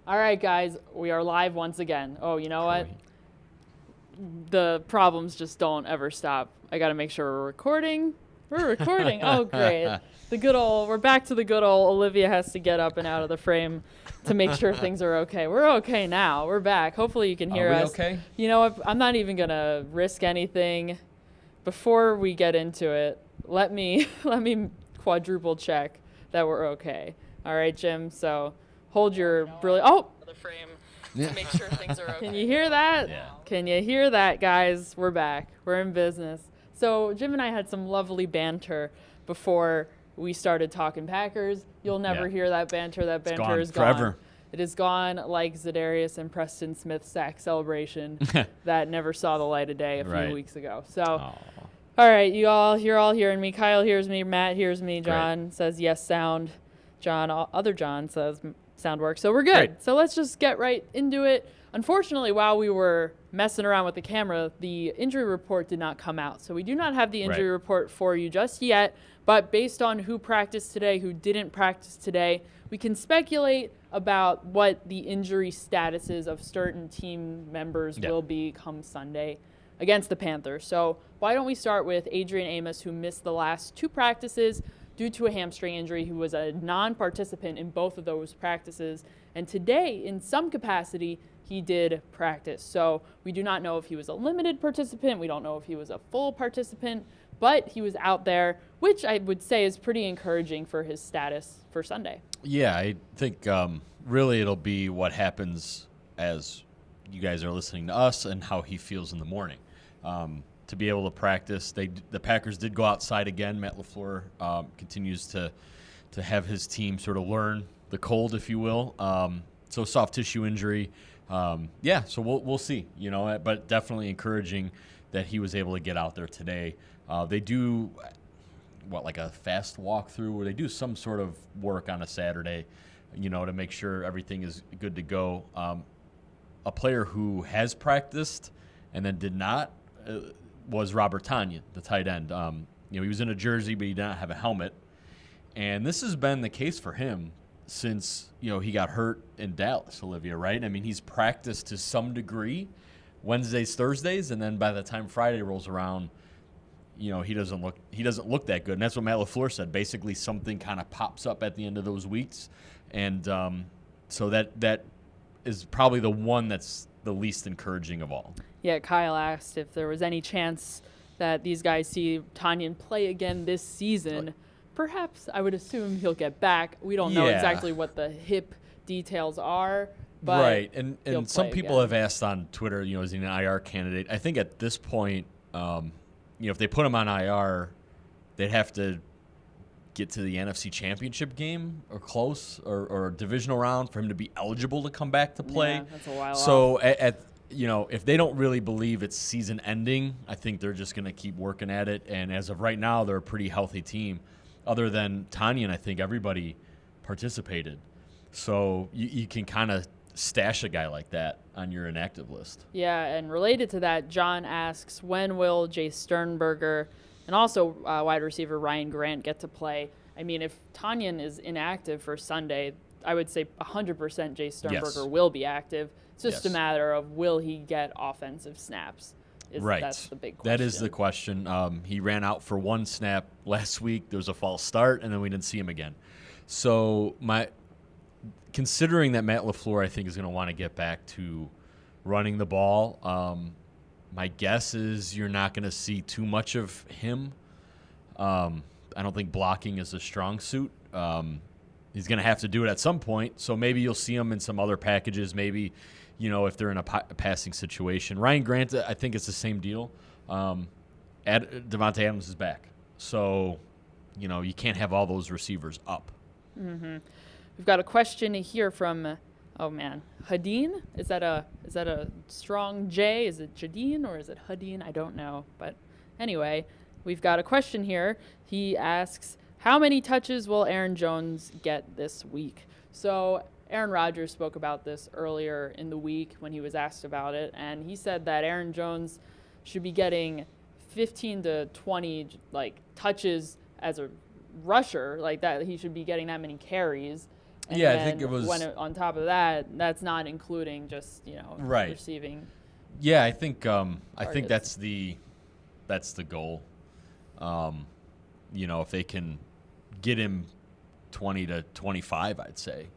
All right, guys, we are live once again. Oh, you know what? The problems just don't ever stop. I got to make sure we're recording. We're recording. Oh, great. We're back to the good old Olivia has to get up and out of the frame to make sure things are okay. We're okay now. We're back. Hopefully you can hear us. Okay? You know what? I'm not even going to risk anything. Before we get into it, let me quadruple check that we're okay. All right, Jim. So hold your brilliant. Oh, the frame to make sure things are okay. Can you hear that? Yeah. Can you hear that, guys? We're back. We're in business. So Jim and I had some lovely banter before we started talking Packers. You'll never hear that banter. That banter is gone. Forever. It is gone like Za'Darius and Preston Smith's sack celebration that never saw the light of day a few weeks ago. So, all right, you're all hearing me. Kyle hears me. Matt hears me. John says yes, sound. Other John says sound works. So we're good. Great. So let's just get right into it. Unfortunately, while we were messing around with the camera, the injury report did not come out. So we do not have the injury report for you just yet. But based on who practiced today, who didn't practice today, we can speculate about what the injury statuses of certain team members will be come Sunday against the Panthers. So why don't we start with Adrian Amos, who missed the last two practices due to a hamstring injury, who was a non-participant in both of those practices. And today, in some capacity, he did practice. So we do not know if he was a limited participant. We don't know if he was a full participant, but he was out there, which I would say is pretty encouraging for his status for Sunday. Yeah, I think really it'll be what happens as you guys are listening to us and how he feels in the morning. To be able to practice, the Packers did go outside again. Matt LaFleur continues to have his team sort of learn the cold, if you will. So soft tissue injury. So we'll see, but definitely encouraging that he was able to get out there today. They do like a fast walkthrough where they do some sort of work on a Saturday, to make sure everything is good to go. A player who has practiced and then did not was Robert Tonyan, the tight end. He was in a jersey, but he did not have a helmet. And this has been the case for him since, he got hurt in Dallas, Olivia, right? I mean, he's practiced to some degree Wednesdays, Thursdays, and then by the time Friday rolls around, he doesn't look that good. And that's what Matt LaFleur said. Basically, something kind of pops up at the end of those weeks. And so that is probably the one that's the least encouraging of all. Yeah, Kyle asked if there was any chance that these guys see Tonyan play again this season. Perhaps I would assume he'll get back. We don't know exactly what the hip details are. But right, and some people have asked on Twitter, is he an IR candidate? I think at this point, if they put him on IR, they'd have to get to the NFC Championship game or close or a divisional round for him to be eligible to come back to play. Yeah, that's a while so off. If they don't really believe it's season ending, I think they're just going to keep working at it. And as of right now, they're a pretty healthy team. Other than Tonyan, I think everybody participated. So you can kind of stash a guy like that on your inactive list. Yeah, and related to that, John asks, when will Jay Sternberger and also wide receiver Ryan Grant get to play? I mean, if Tonyan is inactive for Sunday, I would say 100% Jay Sternberger will be active. It's just a matter of will he get offensive snaps. That's the big question. That is the question. He ran out for one snap last week. There was a false start, and then we didn't see him again. So considering that Matt LaFleur, I think, is going to want to get back to running the ball, my guess is you're not going to see too much of him. I don't think blocking is a strong suit. He's going to have to do it at some point, so maybe you'll see him in some other packages, maybe if they're in a passing situation. Ryan Grant, I think it's the same deal. Devontae Adams is back, so you can't have all those receivers up. Mm-hmm. We've got a question here from, Hadeen. Is that a strong J? Is it Jadeen or is it Hadeen? I don't know. But anyway, we've got a question here. He asks, how many touches will Aaron Jones get this week? So Aaron Rodgers spoke about this earlier in the week when he was asked about it, and he said that Aaron Jones should be getting 15 to 20 touches as a rusher, like that. He should be getting that many carries. And yeah, I think it was. On top of that, that's not including just Right. receiving. Yeah, I think that's the goal. If they can get him 20 to 25, I'd say.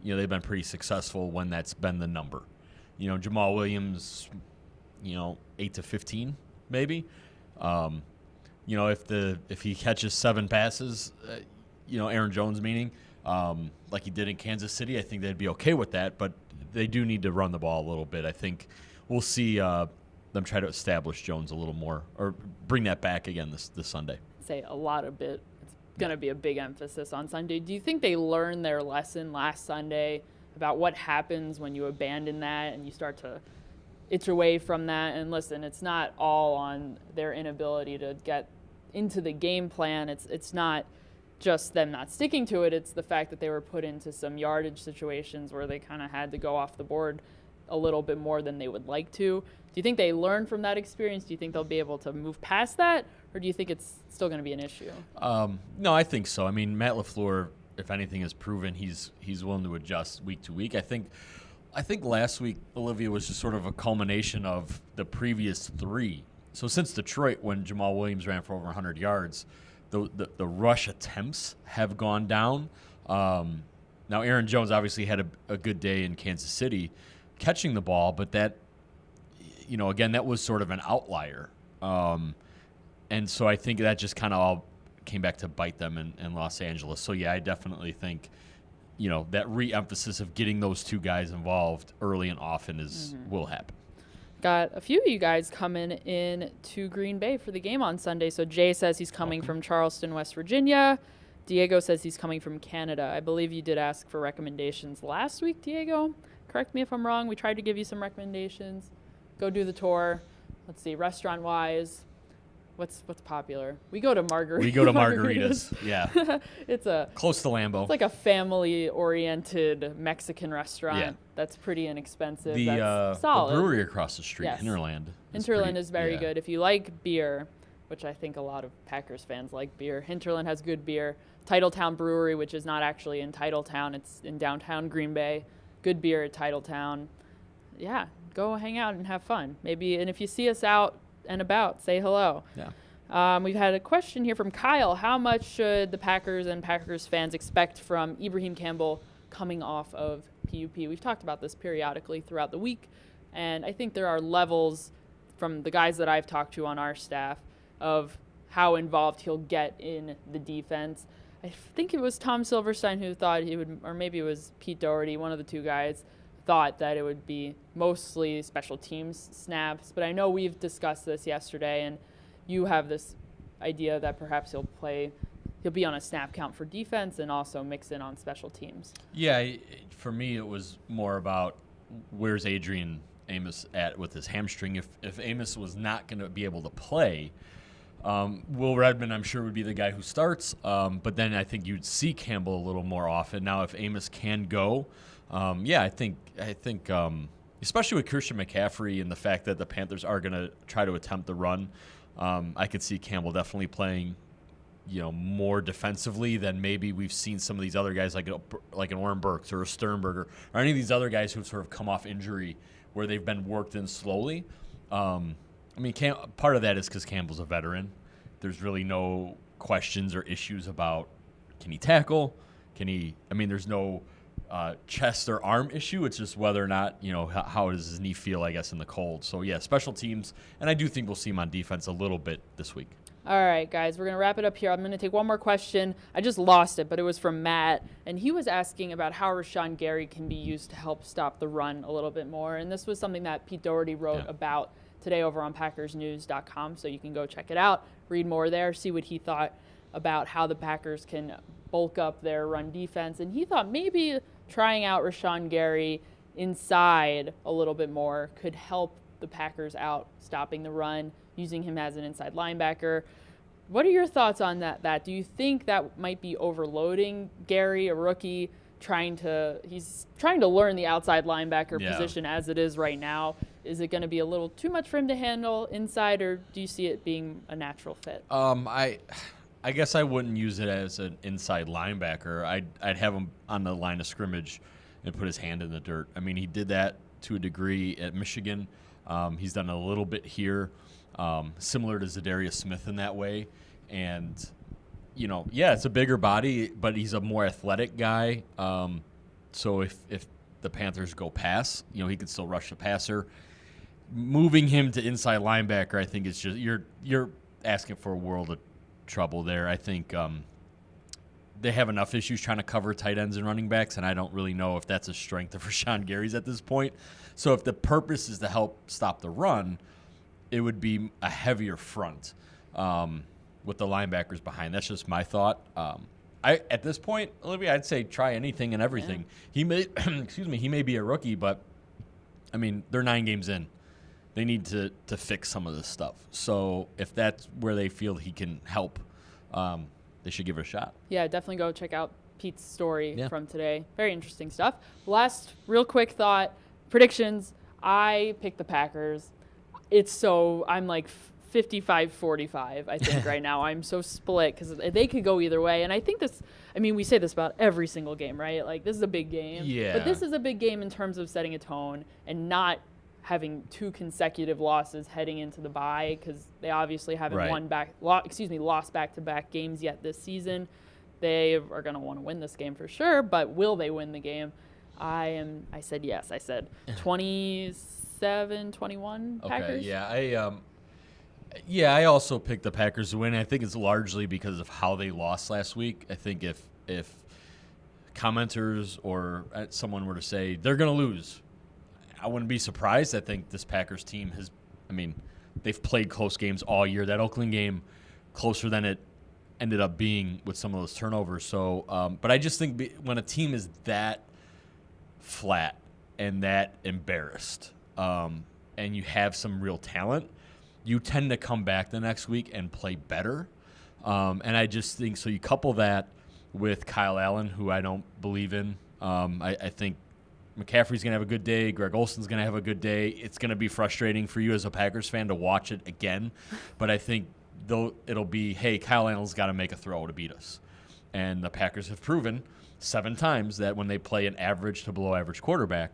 They've been pretty successful when that's been the number. Jamal Williams, 8 to 15 maybe. If he catches 7 passes, Aaron Jones meaning, like he did in Kansas City, I think they'd be okay with that. But they do need to run the ball a little bit. I think we'll see them try to establish Jones a little more or bring that back again this Sunday. Say a lot of it. It's going to be a big emphasis on Sunday. Do you think they learned their lesson last Sunday about what happens when you abandon that and you start to itch away from that? And listen, it's not all on their inability to get into the game plan. It's not just them not sticking to it. It's the fact that they were put into some yardage situations where they kind of had to go off the board a little bit more than they would like to. Do you think they learned from that experience? Do you think they'll be able to move past that? Or do you think it's still going to be an issue? No, I think so. I mean, Matt LaFleur, if anything, has proven he's willing to adjust week to week. I think last week, Olivia, was just sort of a culmination of the previous 3. So since Detroit, when Jamal Williams ran for over 100 yards, the rush attempts have gone down. Now, Aaron Jones obviously had a good day in Kansas City catching the ball, but that, again, that was sort of an outlier. And so I think that just kind of all came back to bite them in Los Angeles. So, yeah, I definitely think, that re-emphasis of getting those 2 guys involved early and often will happen. Got a few of you guys coming in to Green Bay for the game on Sunday. So Jay says he's coming from Charleston, West Virginia. Diego says he's coming from Canada. I believe you did ask for recommendations last week, Diego. Correct me if I'm wrong. We tried to give you some recommendations. Go do the tour. Let's see, restaurant-wise, what's popular? We go to Margaritas. Yeah. It's close to Lambeau. It's like a family-oriented Mexican restaurant. Yeah. That's pretty inexpensive. That's solid. The brewery across the street, yes. Hinterland. Is very good. If you like beer, which I think a lot of Packers fans like beer, Hinterland has good beer. Titletown Brewery, which is not actually in Titletown. It's in downtown Green Bay. Good beer at Titletown. Yeah, go hang out and have fun. Maybe, and if you see us out and about, say hello. Yeah. We've had a question here from Kyle. How much should the Packers and Packers fans expect from Ibrahim Campbell coming off of PUP? We've talked about this periodically throughout the week, and I think there are levels from the guys that I've talked to on our staff of how involved he'll get in the defense. I think it was Tom Silverstein who thought he would, or maybe it was Pete Doherty, one of the 2 guys, thought that it would be mostly special teams snaps. But I know we've discussed this yesterday, and you have this idea that perhaps he'll be on a snap count for defense and also mix in on special teams. Yeah, for me it was more about where's Adrian Amos at with his hamstring. If Amos was not going to be able to play, Will Redmond, I'm sure, would be the guy who starts. But then I think you'd see Campbell a little more often. Now, if Amos can go, I think, especially with Christian McCaffrey and the fact that the Panthers are going to try to attempt the run, I could see Campbell definitely playing, more defensively than maybe we've seen some of these other guys like an Oren Burks or a Sternberger or any of these other guys who've sort of come off injury where they've been worked in slowly. Part of that is because Campbell's a veteran. There's really no questions or issues about can he tackle, there's no chest or arm issue. It's just whether or not, how does his knee feel, I guess, in the cold. So, yeah, special teams, and I do think we'll see him on defense a little bit this week. All right, guys, we're going to wrap it up here. I'm going to take one more question. I just lost it, but it was from Matt, and he was asking about how Rashan Gary can be used to help stop the run a little bit more, and this was something that Pete Doherty wrote about today over on PackersNews.com, so you can go check it out, read more there, see what he thought about how the Packers can bulk up their run defense, and he thought maybe trying out Rashan Gary inside a little bit more could help the Packers out stopping the run, using him as an inside linebacker. What are your thoughts on that? Do you think that might be overloading Gary, a rookie, he's trying to learn the outside linebacker position as it is right now? Is it going to be a little too much for him to handle inside, or do you see it being a natural fit? I I guess I wouldn't use it as an inside linebacker. I'd have him on the line of scrimmage and put his hand in the dirt. I mean, he did that to a degree at Michigan. He's done a little bit here, similar to Zadarius Smith in that way. And, it's a bigger body, but he's a more athletic guy. So if the Panthers go pass, he could still rush the passer. Moving him to inside linebacker, I think it's just you're asking for a world of trouble there. I think they have enough issues trying to cover tight ends and running backs, and I don't really know if that's a strength of Rashan Gary's at this point. So if the purpose is to help stop the run, it would be a heavier front with the linebackers behind. That's just my thought. At this point, Olivia, I'd say try anything and everything. Yeah. He may be a rookie, but I mean, they're 9 games in. They need to fix some of this stuff. So if that's where they feel he can help, they should give it a shot. Yeah, definitely go check out Pete's story from today. Very interesting stuff. Last real quick thought, predictions. I picked the Packers. I'm like 55-45, I think, right now. I'm so split because they could go either way. And I think we say this about every single game, right? Like, this is a big game. Yeah. But this is a big game in terms of setting a tone and not having 2 consecutive losses heading into the bye because they obviously haven't lost back-to-back games yet this season. They are going to want to win this game for sure, but will they win the game? I said yes. I said 27-21 Packers. Okay, I also picked the Packers to win. I think it's largely because of how they lost last week. I think if commenters or someone were to say they're going to lose, I wouldn't be surprised. I think this Packers team they've played close games all year. That Oakland game, closer than it ended up being with some of those turnovers. So, but I just think when a team is that flat and that embarrassed, and you have some real talent, you tend to come back the next week and play better. And I just think, so you couple that with Kyle Allen, who I don't believe in. I think McCaffrey's going to have a good day. Greg Olsen's going to have a good day. It's going to be frustrating for you as a Packers fan to watch it again. But I think it'll be, hey, Kyle Allen's got to make a throw to beat us. And the Packers have proven 7 times that when they play an average to below average quarterback,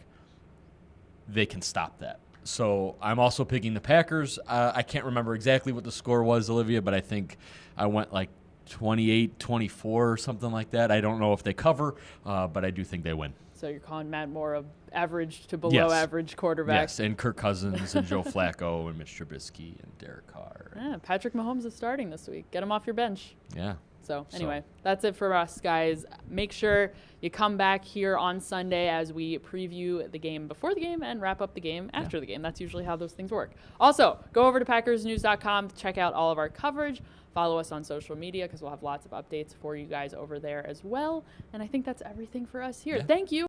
they can stop that. So I'm also picking the Packers. I can't remember exactly what the score was, Olivia, but I think I went like 28-24 or something like that. I don't know if they cover, but I do think they win. So you're calling Matt Moore a average to below average quarterback. Yes, and Kirk Cousins and Joe Flacco and Mitch Trubisky and Derek Carr. Yeah, Patrick Mahomes is starting this week. Get him off your bench. Yeah. So anyway, that's it for us, guys. Make sure you come back here on Sunday as we preview the game before the game and wrap up the game after the game. That's usually how those things work. Also, go over to PackersNews.com to check out all of our coverage. Follow us on social media because we'll have lots of updates for you guys over there as well. And I think that's everything for us here. Yeah. Thank you.